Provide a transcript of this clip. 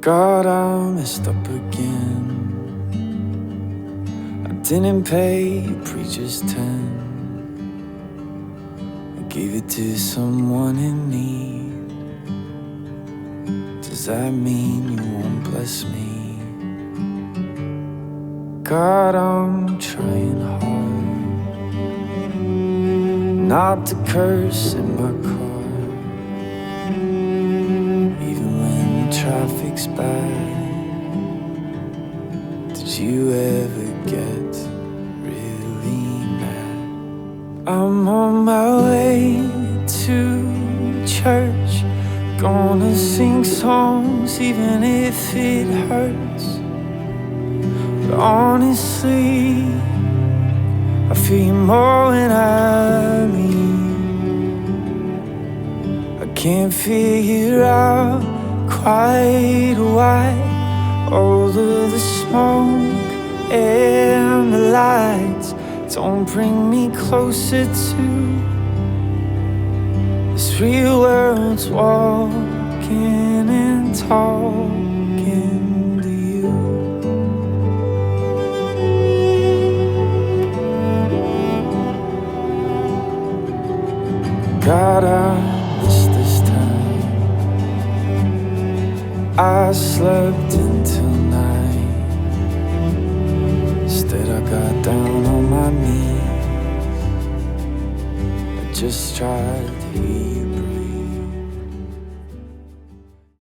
God, I messed up again. I didn't pay preacher's 10. I gave it to someone in need. Does that mean you won't bless me? God, I'm trying hard not to curse in my car, even when traffic's bad. Did you ever get really mad? I'm on my way to church, gonna sing songs even if it hurts. But honestly, I feel you more when I leave. I can't figure out quite why all of the smoke and the lights don't bring me closer to this real world's walking and talking to you. God, I missed this time. I slept until night. Instead I got down on my knees. I just tried to hear you